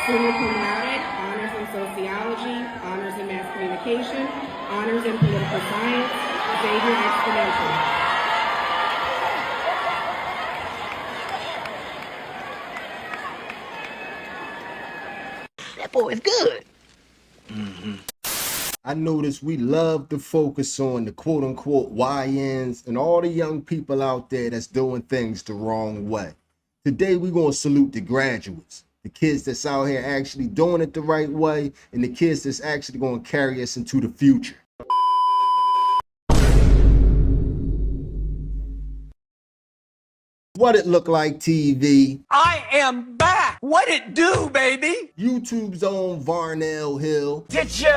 Summa cum laude, honors in sociology, honors in mass communication, honors in political science, Xavier Exponential. That boy is good. I notice we love to focus on the quote unquote YNs and all the young people out there that's doing things the wrong way. Today, we're going to salute the graduates, the kids that's out here actually doing it the right way, and the kids that's actually going to carry us into the future. What it look like, TV? I am back. What it do, baby? YouTube's own Varnell Hill. Did you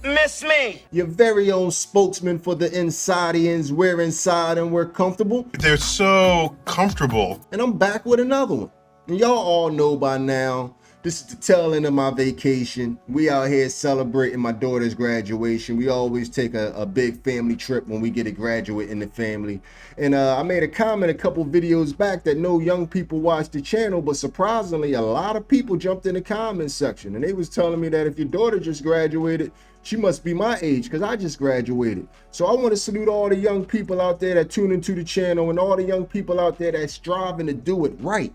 miss me? Your very own spokesman for the Insadians. We're inside and we're comfortable. They're so comfortable. And I'm back with another one. And y'all all know by now, this is the tail end of my vacation. We out here celebrating my daughter's graduation. We always take a big family trip when we get a graduate in the family. And I made a comment a couple videos back that no young people watch the channel, but surprisingly, a lot of people jumped in the comment section. And they was telling me that if your daughter just graduated, she must be my age because I just graduated. So I want to salute all the young people out there that tune into the channel and all the young people out there that's striving to do it right.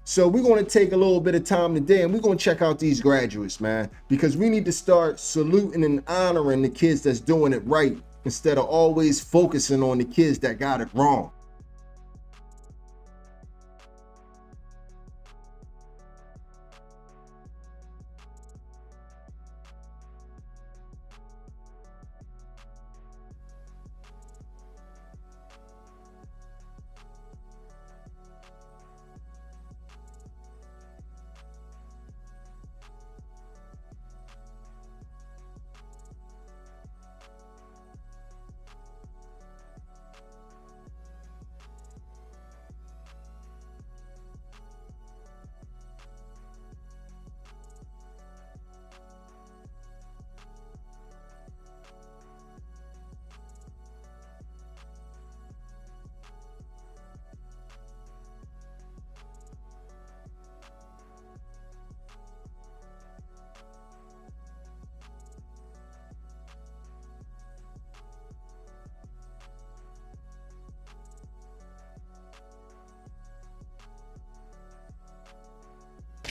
So we're going to take a little bit of time today and we're going to check out these graduates, man, because we need to start saluting and honoring the kids that's doing it right instead of always focusing on the kids that got it wrong.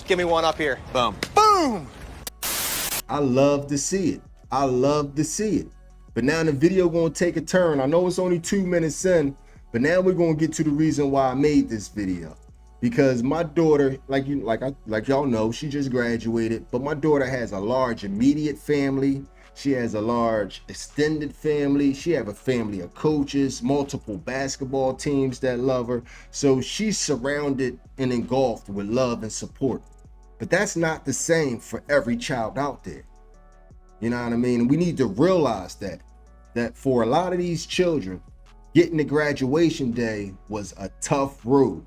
Give me one up here. Boom. Boom! I love to see it. I love to see it. But now the video gonna take a turn. I know it's only 2 minutes in, but now we're gonna get to the reason why I made this video. Because my daughter, like y'all know, she just graduated, but my daughter has a large immediate family. She has a large extended family. She have a family of coaches, multiple basketball teams that love her. So she's surrounded and engulfed with love and support. But that's not the same for every child out there. You know what I mean? And we need to realize that for a lot of these children, getting to graduation day was a tough road.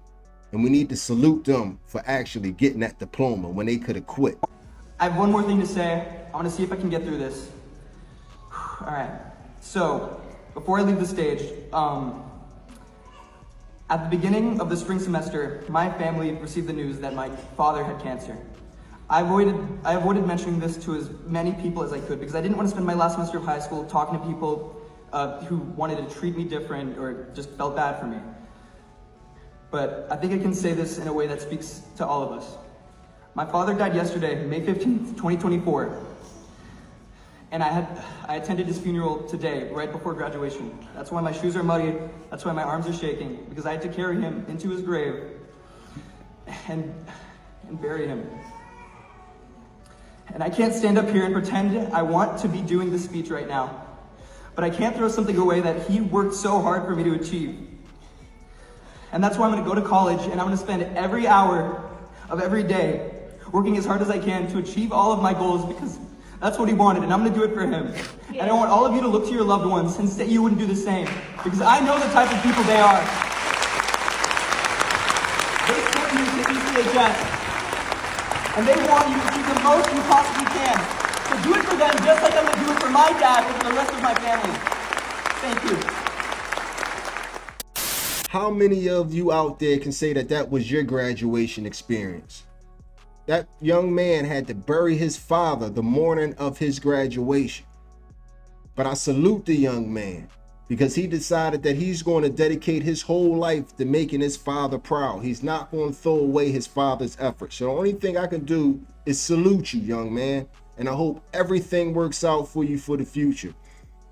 And we need to salute them for actually getting that diploma when they could have quit. I have one more thing to say. I want to see if I can get through this. All right. So, before I leave the stage, at the beginning of the spring semester, my family received the news that my father had cancer. I avoided mentioning this to as many people as I could because I didn't want to spend my last semester of high school talking to people who wanted to treat me different or just felt bad for me. But I think I can say this in a way that speaks to all of us. My father died yesterday, May 15th, 2024. And I attended his funeral today, right before graduation. That's why my shoes are muddy. That's why my arms are shaking, because I had to carry him into his grave and bury him. And I can't stand up here and pretend I want to be doing this speech right now, but I can't throw something away that he worked so hard for me to achieve. And that's why I'm gonna go to college and I'm gonna spend every hour of every day working as hard as I can to achieve all of my goals because that's what he wanted, and I'm gonna do it for him. And I want all of you to look to your loved ones and say you wouldn't do the same, because I know the type of people they are. They sent you to ECHS, and they want you to do the most you possibly can. So do it for them just like I'm gonna do it for my dad and for the rest of my family. Thank you. How many of you out there can say that that was your graduation experience? That young man had to bury his father the morning of his graduation. But I salute the young man because he decided that he's going to dedicate his whole life to making his father proud. He's not going to throw away his father's efforts. So the only thing I can do is salute you, young man. And I hope everything works out for you for the future.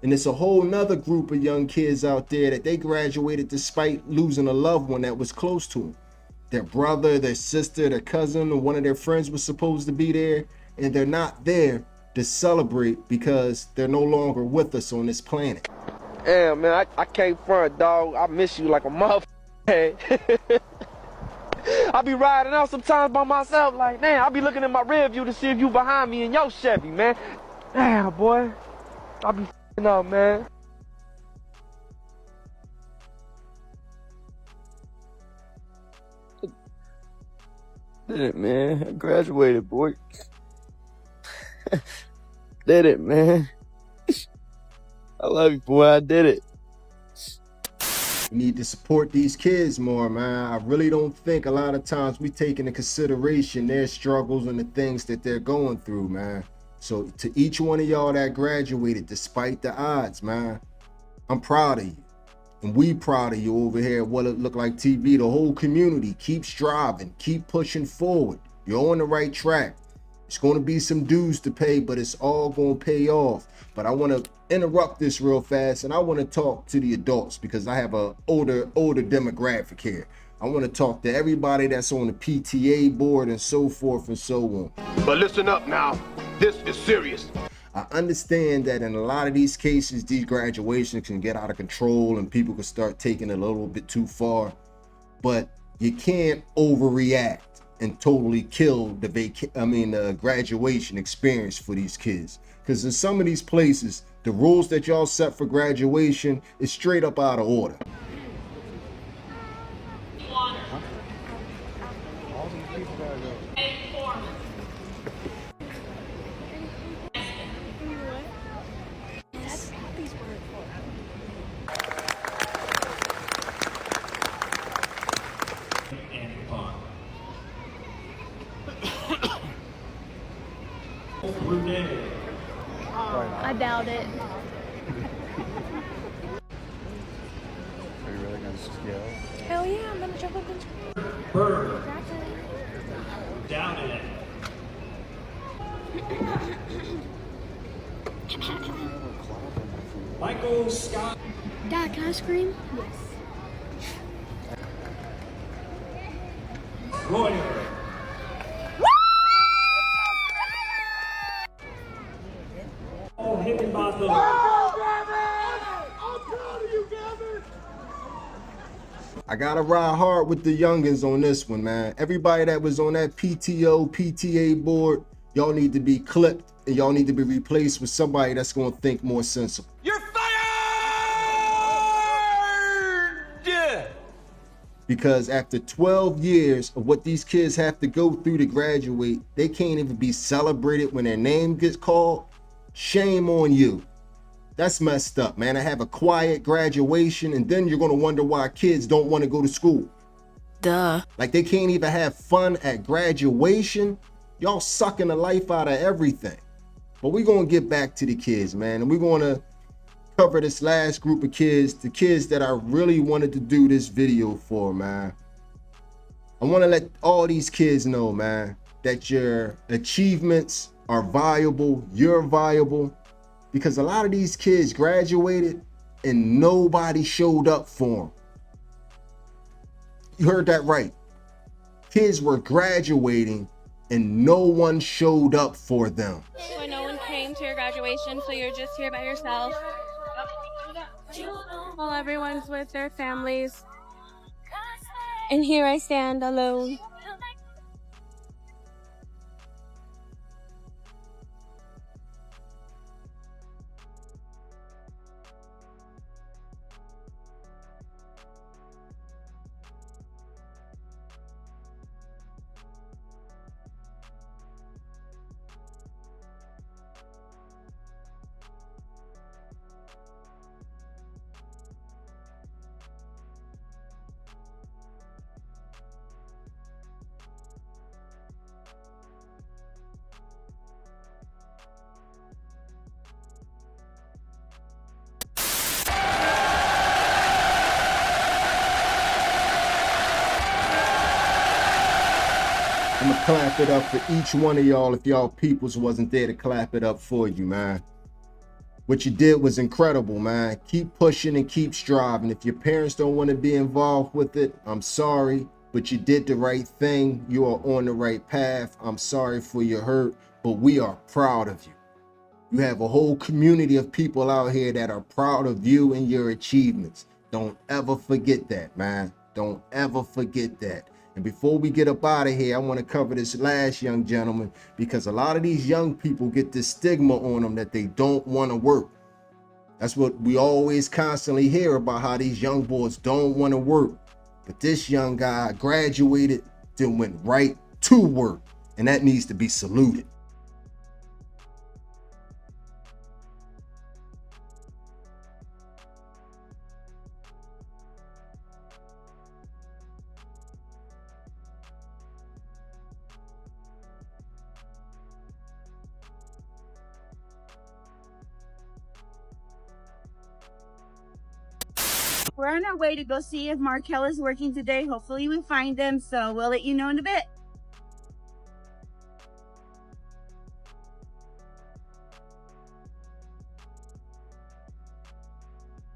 And it's a whole nother group of young kids out there that they graduated despite losing a loved one that was close to them. Their brother, their sister, their cousin, or one of their friends was supposed to be there, and they're not there to celebrate because they're no longer with us on this planet. Damn, man, I can't front, dog. I miss you like a motherfucker. I be riding out sometimes by myself, like, damn, I be looking in my rear view to see if you behind me in your Chevy, man. Damn, boy. I be f***ing up, man. Did it, man. I graduated, boy. Did it, man. I love you, boy. I did it. We need to support these kids more, man. I really don't think a lot of times we take into consideration their struggles and the things that they're going through, man. So to each one of y'all that graduated, despite the odds, man, I'm proud of you. And we proud of you over here at What It Look Like TV. The whole community, keep striving, keep pushing forward. You're on the right track. It's going to be some dues to pay, but it's all going to pay off. But I want to interrupt this real fast, and I want to talk to the adults because I have a older demographic here. I want to talk to everybody that's on the PTA board and so forth and so on. But listen up now, this is serious. I understand that in a lot of these cases, these graduations can get out of control and people can start taking it a little bit too far, but you can't overreact and totally kill the graduation experience for these kids. Because in some of these places, the rules that y'all set for graduation is straight up out of order. I doubt it. Are you really gonna scale? Hell yeah, I'm gonna jump up and Bird. Down in it. Michael Scott. Dad, can I scream? Yes. Royer. Oh, Higginbotham. I gotta ride hard with the youngins on this one, man. Everybody that was on that PTA board, y'all need to be clipped and y'all need to be replaced with somebody that's gonna think more sensible. You're fired! Because after 12 years of what these kids have to go through to graduate, they can't even be celebrated when their name gets called. Shame on you. That's messed up, man. I have a quiet graduation and then you're gonna wonder why kids don't want to go to school. Duh. Like they can't even have fun at graduation. Y'all sucking the life out of everything. But we're gonna get back to the kids, man. And we're gonna cover this last group of kids, the kids that I really wanted to do this video for, man. I wanna let all these kids know, man, that your achievements are viable, you're viable. Because a lot of these kids graduated and nobody showed up for them. You heard that right. Kids were graduating and no one showed up for them. Or no one came to your graduation, so you're just here by yourself. While everyone's with their families. And here I stand alone. clap it up for each one of y'all if y'all peoples wasn't there to clap it up for you, man. What you did was incredible, man. Keep pushing and keep striving. If your parents don't want to be involved with it, I'm sorry, but you did the right thing. You are on the right path. I'm sorry for your hurt, but we are proud of you. You have a whole community of people out here that are proud of you and your achievements. Don't ever forget that, man. Don't ever forget that. And before we get up out of here, I want to cover this last young gentleman, because a lot of these young people get this stigma on them that they don't want to work. That's what we always constantly hear about, how these young boys don't want to work. But this young guy graduated, then went right to work, and that needs to be saluted. We're on our way to go see if Markel is working today. Hopefully we find him, so we'll let you know in a bit.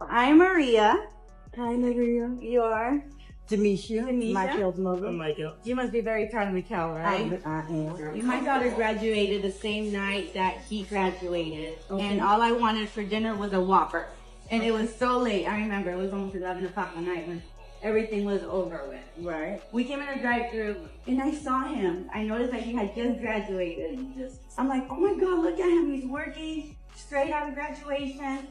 I'm Maria. Hi, Maria. You are? Demisha, Michael's mother. Michael. You must be very proud of Mikel, right? I am. My daughter graduated the same night that he graduated. Okay. And all I wanted for dinner was a Whopper. And it was so late. I remember it was almost 11 o'clock at night when everything was over with. Right. We came in a drive-thru and I saw him. I noticed that he had just graduated. I'm like, oh my God, look at him. He's working straight out of graduation,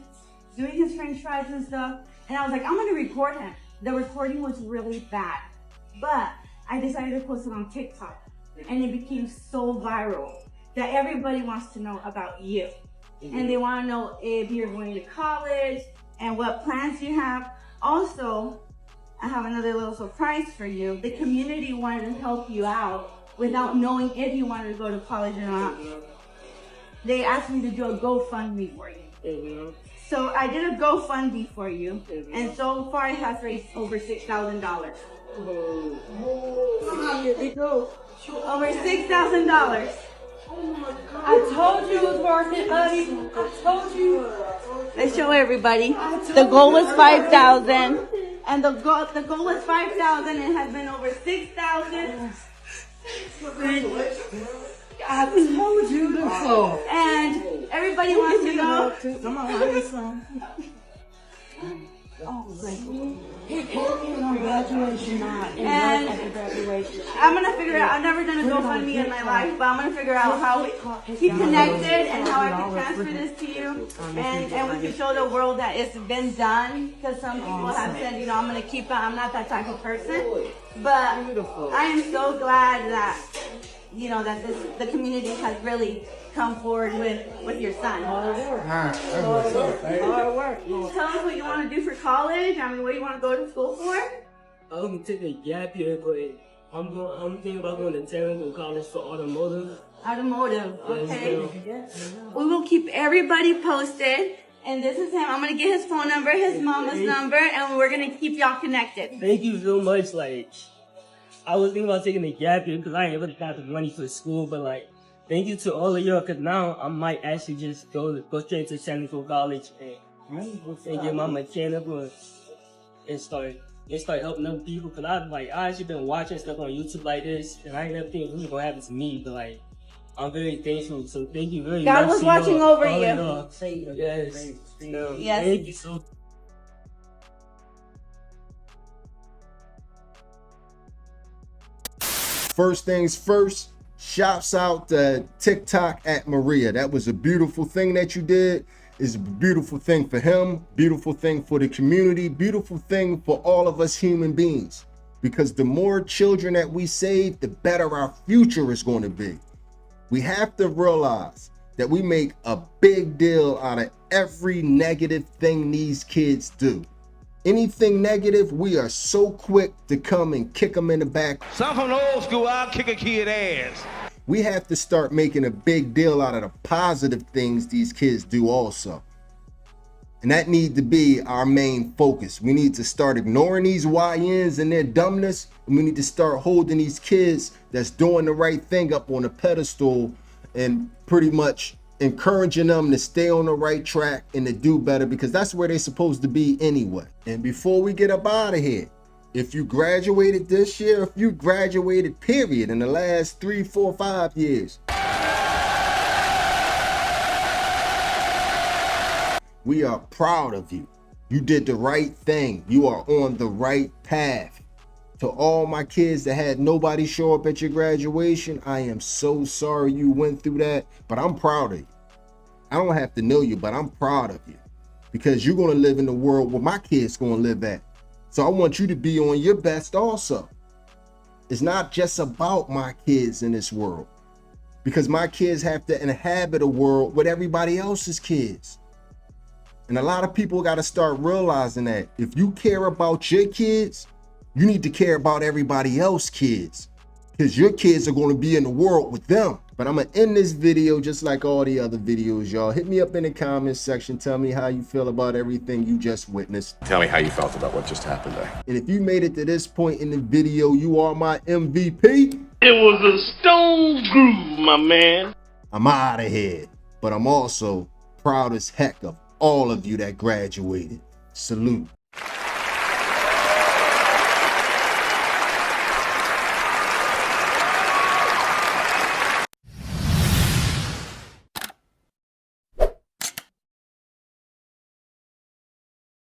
doing his French fries and stuff. And I was like, I'm gonna record him. The recording was really bad, but I decided to post it on TikTok, and it became so viral that everybody wants to know about you. And they want to know if you're going to college and what plans you have. Also, I have another little surprise for you. The community wanted to help you out without knowing if you wanted to go to college or not. They asked me to do a GoFundMe for you. So I did a GoFundMe for you, and so far it has raised over $6,000. Over $6,000. I told you it was worth it, buddy. I told you. Let's show everybody. The goal was 5,000, and the goal was 5,000. It has been over 6,000. I told you before. And everybody wants to know. Come on, I need some. Oh, great. On graduation night. And at the graduation. I'm gonna figure out. I've never done a GoFundMe in my life, but I'm gonna figure out how we keep connected and how I can transfer this to you, and we can show the world that it's been done. Because some people have said, you know, I'm gonna keep it. I'm not that type of person, but I am so glad that, you know, that the community has really come forward with your son. Hard work. Hard work. Tell us what you want to do for college. I mean, what do you want to go to school for? I'm gonna take a gap year, but I'm thinking about going to technical college for automotive. Automotive, okay. We will keep everybody posted. And this is him. I'm gonna get his phone number, his mama's number, and we're gonna keep y'all connected. Thank you so much. Like, I was thinking about taking a gap year because I ain't really got the money for school, but like, thank you to all of y'all, because now I might actually just go straight to technical college and get my mechanical and start helping other people. Because I actually been watching stuff on YouTube like this, and I ain't never think it was gonna happen to me, but like, I'm very thankful. So thank you very much. God was watching over you. Yes. Yes. Thank you so much. First things first, shouts out to TikTok at Maria. That was a beautiful thing that you did. It's a beautiful thing for him, beautiful thing for the community, beautiful thing for all of us human beings. Because the more children that we save, the better our future is going to be. We have to realize that we make a big deal out of every negative thing these kids do. Anything negative, we are so quick to come and kick them in the back. So I'm from the old school, I'll kick a kid ass. We have to start making a big deal out of the positive things these kids do also. And that need to be our main focus. We need to start ignoring these YNs and their dumbness. And we need to start holding these kids that's doing the right thing up on a pedestal and pretty much encouraging them to stay on the right track and to do better, because that's where they're supposed to be anyway. And before we get up out of here, if you graduated this year, if you graduated period in the last 3, 4, 5 years, we are proud of you. You did the right thing. You are on the right path. To all my kids that had nobody show up at your graduation, I am so sorry you went through that, but I'm proud of you. I don't have to know you, but I'm proud of you, because you're going to live in the world where my kids going to live at. So I want you to be on your best also. It's not just about my kids in this world, because my kids have to inhabit a world with everybody else's kids. And a lot of people got to start realizing that if you care about your kids, you need to care about everybody else's kids, because your kids are going to be in the world with them. But I'm going to end this video just like all the other videos, y'all. Hit me up in the comments section. Tell me how you feel about everything you just witnessed. Tell me how you felt about what just happened there. And if you made it to this point in the video, you are my MVP. It was a stone groove, my man. I'm out of here. But I'm also proud as heck of all of you that graduated. Salute.